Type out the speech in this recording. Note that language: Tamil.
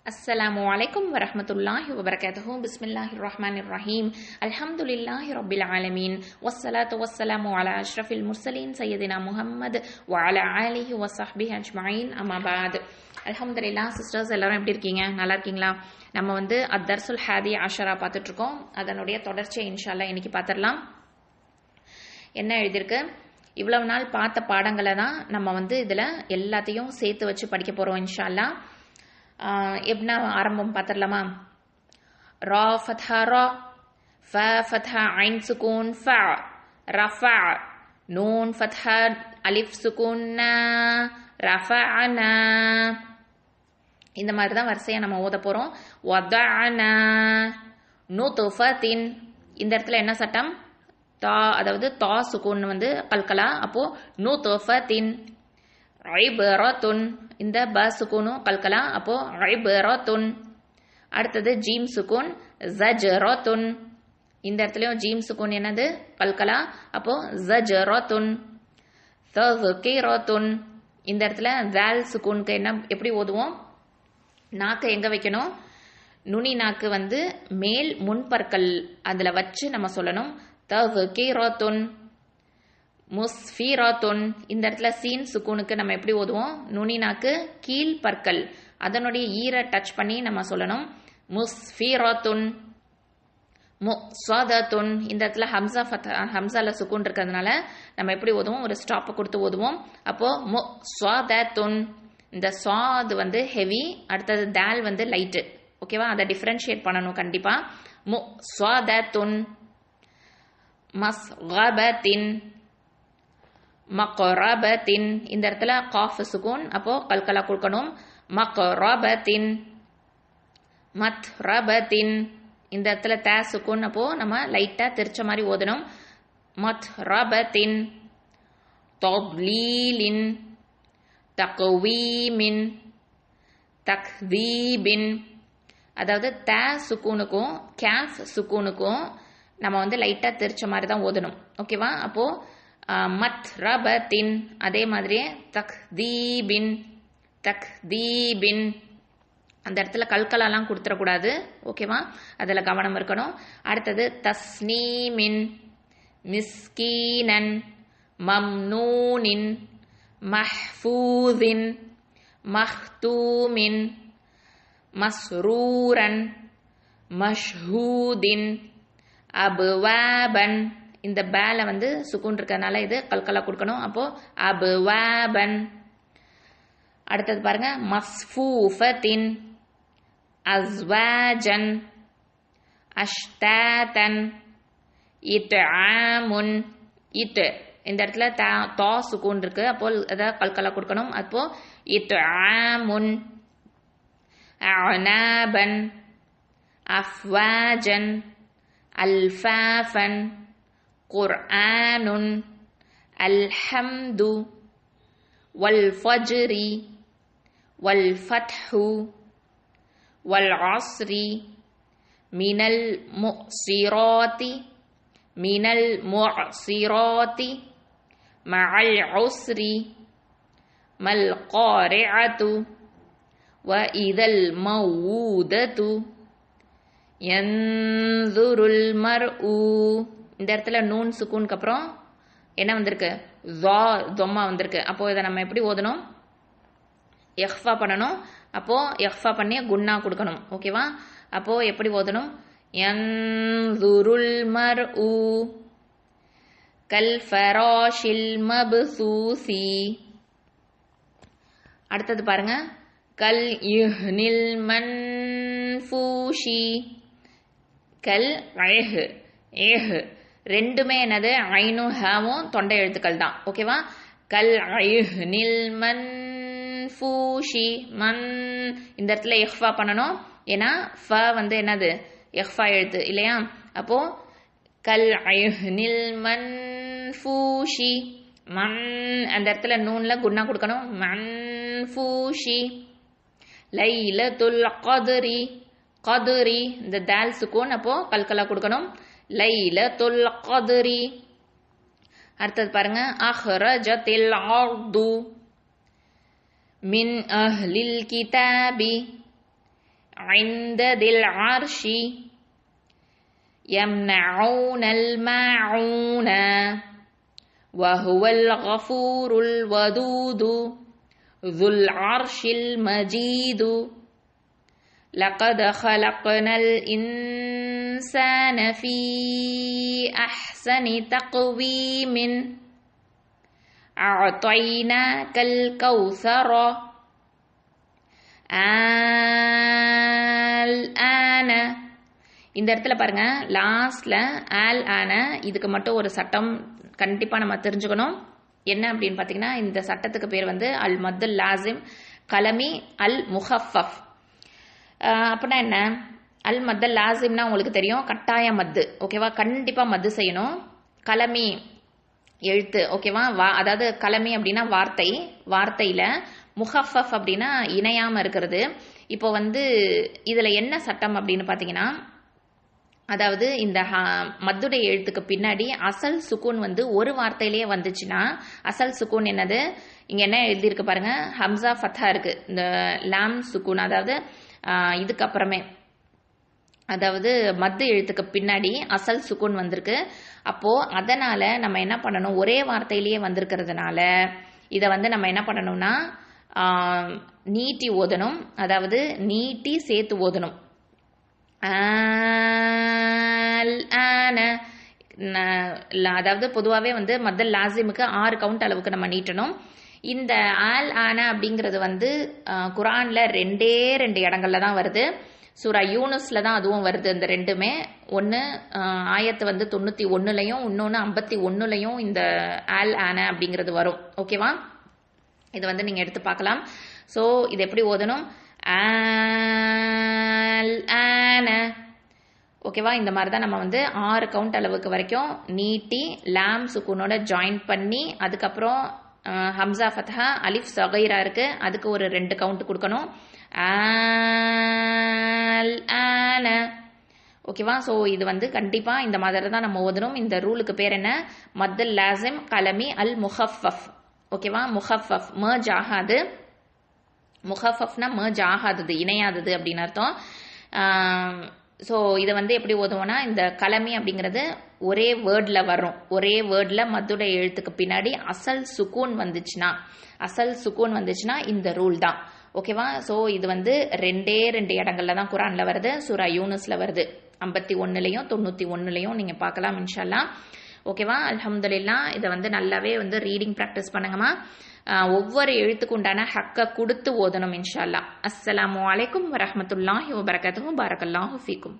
Assalamu alaikum wa rahmatullahi wa barakatuhu. Bismillahir Rahmanir Rahim. Alhamdulillahi Rabbil Alamin. Wassalatu wassalamu ala ashrafil mursalin Sayyidina Muhammad wa ala alihi wa sahbihi ajma'in. Amma ba'd. Alhamdulillah sisters எல்லாரும் எப்படி இருக்கீங்க? நல்லா இருக்கீங்களா? நம்ம வந்து அத்தர்சுல் ஹாதி அஷரா பார்த்துட்டு இருக்கோம். அதனுடைய தொடர்ச்சியை இன்ஷால்லா இன்னைக்கு பார்த்துடலாம். என்ன எழுதியிருக்கு? இவ்வளவு நாள் பார்த்த பாடங்களை தான் நம்ம வந்து இதில் எல்லாத்தையும் சேர்த்து வச்சு படிக்க போகிறோம் இன்ஷால்லா. எப்படின்னா ஆரம்பம் பார்த்துடலாமா? ரா ஃபத்ஹா ரா, ஃப ஃபத்ஹா ஐன் சுகூன் ஃப, ரஃபா, நூன் ஃபத்ஹா அலிஃப் சுகூன் ந, ரஃபஅனா. இந்த மாதிரி தான் வரிசையாக நம்ம ஓத போகிறோம். வதஅனா நுத்ஃபத்தின், இந்த இடத்துல என்ன சட்டம்? தா, அதாவது தா சுகூன் வந்து கல்கலா. அப்போ நுத்ஃபத்தின். ஐபரத்துன், இந்த ப சுகூனும் கல்கலா. அப்போ ஐபரத்துன். அடுத்தது ஜீம் சுகூன் ஜஜரத்துன், இந்த இடத்துலயும் ஜீம் சுகூன் என்னது? கல்கலா. அப்போ ஜஜரத்துன். தஸ்கிரத்துன், இந்த இடத்துல ஜால் சுகூனுக்கு என்ன எப்படி ஓதுவோம்? நாக்கு எங்க வைக்கணும்? நுனி நாக்கு வந்து மேல் முன்பற்கள் அதில் வச்சு நம்ம சொல்லணும். தஸ்கிரத்துன். முஸ்ஃபிரத்துன், இந்த இடத்துல சீன் சுக்கூனுக்கு நம்ம எப்படி ஓதுவோம்? நுனி நாக்கு கீழ் பற்கள் அதனுடைய ஈரை டச் பண்ணி நம்ம சொல்லணும். முஸ்ஃபிரத்துன். முஸ்வதத்துன், இந்த இடத்துல ஹம்சால சுக்கூன் இருக்கிறதுனால நம்ம எப்படி ஓதுவோம்? ஒரு ஸ்டாப்பை கொடுத்து ஓதுவோம். அப்போ முஸ்வதத்துன். இந்த சாது வந்து ஹெவி, அடுத்தது தால் வந்து லைட்டு. ஓகேவா? அதை டிஃபரன்ஷியேட் பண்ணணும் கண்டிப்பா. முஸ்வதத்துன். மஸ்கபத்தின். மக்ரபத்தின், இந்த இடத்துல காஃப் சுகூன், அப்போ கல்கலா கொடுக்கணும். மக்ரபத்தின். மத்ரபத்தின், இந்த இடத்துல தா சுகூன், அப்போ நம்ம லைட்டா தெரிச்ச மாதிரி ஓதணும். மத்ரபத்தின். தக்லீலின். தக்வீமின். தக்தீபின், அதாவது தா சுகூனுக்கும் கேஃப் சுகூனுக்கும் நம்ம வந்து லைட்டா தெரிச்ச மாதிரி தான் ஓதணும். ஓகேவா? அப்போ மத்ரபத்தின், அதே மாதிரியே தக்தீபின். தக்தீபின், அந்த இடத்துல கல்கலாலாம் கொடுத்துடக்கூடாது. ஓகேவா? அதில் கவனம் இருக்கணும். அடுத்தது தஸ்னீமின். மிஸ்கீனன். மம்னூனின். மஹ்ஃபூதின். மஹ்தூமின். மஸ்ரூரன். மஷ்ஹூதின். அபுவாபன், இந்த பேல வந்து சுக்கூன் இருக்கிறதுனால இது கல்கலா கொடுக்கணும். அப்போ அபுவாபன். அடுத்தது பாருங்க, மஸ்ஃபூஃபத்தின். அஸ்வாஜன். அஷ்தாதன். இத்ஆமுன். இத், இந்த இடத்துல தா சுக்கூன் இருக்கு, அப்போ அதை கல்கலா கொடுக்கணும். அப்போ இத்ஆமுன். அனாபன். அஃப்வாஜன். அல்ஃபாஃபன். குர்ஆனுன். அல்ஹம்து. வல்ஃபஜ்ரி. வல்ஃபத்ஹு. வல்அஸ்ரி. மினல் முஸிராத்தி. மினல் முஸிராத்தி. மஅல் உஸ்ரி. மல் காரிஅத்து. வஇதல் மவ்ஊதத்து. யன்துருல் மர்உ, இந்த இடத்துல நூன் சுக்கூனுக்கு அப்புறம் என்ன வந்திருக்கு? தொம்மா வந்திருக்கு. அப்போ இதை நம்ம எப்படி ஓதணும்? எஹ்ஃபா பண்ணணும். அப்போ எஹ்ஃபா பண்ணி குன்னா கொடுக்கணும். ஓகேவா? அப்போ எப்படி ஓதணும்? யன்துருல் மர்உ கல் ஃபராஷில் மப்சூசி. அடுத்தது பாருங்க, கல் யுஹ்னில் மன்ஃபூஷி. கல் அழகு ஏஹு ரெண்டுமே என்னது? ஐனும் ஹாவும் தொண்டை எழுத்துக்கள் தான். ஓகேவா? கல் அயுஹ்னில் மன்ஃபூஷி. மன், இந்த இடத்துல எஹ்ஃபா பண்ணணும். ஏன்னா ஃப வந்து என்னது? எஹ்ஃபா எழுத்து இல்லையா? அப்போ கல் அயுஹ்னில் மன்ஃபூஷி. மன், அந்த இடத்துல நூன்ல குன்னா கொடுக்கணும். மன்ஃபூஷி. லைலத்துல் கத்ரி. கதுரி, இந்த தால் சுக்கூன், அப்போ கல்கலா கொடுக்கணும். லைலத்துல் கத்ரி. அடுத்தது பாருங்க, அஹ்ரஜத்தில் அர்து மின் அஹ்லில் கிதாபி. عند ذي العرش يمنعون الماعون وهو الغفور الودود ذو العرش المجيد لقد خلقنا الإنسان في أحسن تقويم أعطيناك الكوثر الآن. இந்த இடத்துல பாருங்க, லாஸ்ட்ல ஆல் ஆன இதுக்கு மட்டும் ஒரு சட்டம் கண்டிப்பாக நம்ம தெரிஞ்சுக்கணும். என்ன அப்படின்னு பார்த்தீங்கன்னா, இந்த சட்டத்துக்கு பேர் வந்து அல் மத்துல் லாசிம் கலமி அல் முஹஃபஃப். அப்படின்னா என்ன? அல் மத்தல் லாசிம்னா உங்களுக்கு தெரியும், கட்டாய மத்து. ஓகேவா? கண்டிப்பாக மத்து செய்யணும். கலமி எழுத்து. ஓகேவா? அதாவது கலமி அப்படின்னா வார்த்தை, வார்த்தையில் முஹஃபஃப் அப்படின்னா இணையாமல் இருக்கிறது. இப்போ வந்து இதில் என்ன சட்டம் அப்படின்னு பார்த்தீங்கன்னா, அதாவது இந்த மத்துடைய எழுத்துக்கு பின்னாடி அசல் சுக்கூன் வந்து ஒரு வார்த்தையிலேயே வந்துச்சுன்னா, அசல் சுக்கூன் என்னது? இங்கே என்ன எழுதியிருக்கு பாருங்க, ஹம்சா ஃபத்தா இருக்கு. இந்த லாம் சுக்கூன், அதாவது இதுக்கப்புறமே, அதாவது மத்து எழுத்துக்கு பின்னாடி அசல் சுக்கூன் வந்திருக்கு. அப்போ அதனால நம்ம என்ன பண்ணணும், ஒரே வார்த்தையிலேயே வந்திருக்கிறதுனால இதை வந்து நம்ம என்ன பண்ணணும்னா நீட்டி ஓதணும். அதாவது நீட்டி சேர்த்து ஓதணும். அதாவது பொதுவாகவே வந்து மத்தல் லாசிமுக்கு 6 கவுண்ட் அளவுக்கு நம்ம நீட்டணும். இந்த ஆல் ஆன அப்படிங்கிறது வந்து குரானில் 2 இடங்கள்ல தான் வருது. சூரா யூனுஸ்ல தான் அதுவும் வருது. இந்த ரெண்டுமே, ஒன்று ஆயத்து வந்து 91லையும், இன்னொன்று 51லையும் இந்த ஆல் ஆன அப்படிங்கிறது வரும். ஓகேவா? இது வந்து நீங்கள் எடுத்து பார்க்கலாம். ஸோ இது எப்படி ஓதணும்? ஆல் ஆன. ஓகேவா? இந்த மாதிரி தான் நம்ம வந்து 6 கவுண்ட் அளவுக்கு வரைக்கும் நீட்டி லாம் சுக்கூனோட ஜாயின் பண்ணி, அதுக்கப்புறம் ஹம்சா ஃபத்ஹா அலிஃப் சகைரா இருக்கு, அதுக்கு ஒரு 2 கவுண்ட் கொடுக்கணும். ஆல் ஆன. ஓகேவா? ஸோ இது வந்து கண்டிப்பாக இந்த மாதிரி தான் நம்ம ஓதணும். இந்த ரூலுக்கு பேர் என்ன? மத்தல் லாசிம் கலமி அல் முஹஃபஃப். ஓகேவா? முஹஃபஃப் மர்ஜ் ஆகாது. முஹஃபஃப்னா மர்ஜ் ஆகாதது, இணையாதது அப்படின்னு அர்த்தம். ஸோ இதை வந்து எப்படி ஓதுவோம்னா, இந்த கலமி அப்படிங்கிறது ஒரே வேர்டில் வரும். ஒரே வேர்டில் மத்துடைய எழுத்துக்கு பின்னாடி அசல் சுக்கூன் வந்துச்சுன்னா இந்த ரூல் தான். ஓகேவா? ஸோ இது வந்து 2 இடங்கள்ல தான் குரானில் வருது. சூரா யூனுஸில் வருது. 51லையும் 91லையும் நீங்கள் பார்க்கலாம் இன்ஷால்லா. ஓகேவா? அல்ஹம்துலில்லாஹ். இதை வந்து நல்லாவே வந்து ரீடிங் ப்ராக்டிஸ் பண்ணுங்கம்மா. ஒவ்வொரு எழுத்துக்கு உண்டான ஹக்கை கொடுத்து ஓதணும் இன்ஷால்லா. அஸ்ஸலாமு அலைக்கும் வரஹ்மத்துல்லாஹி வபரகாத்துஹு. பாரக்கல்லாஹு ஃபீக்கும்.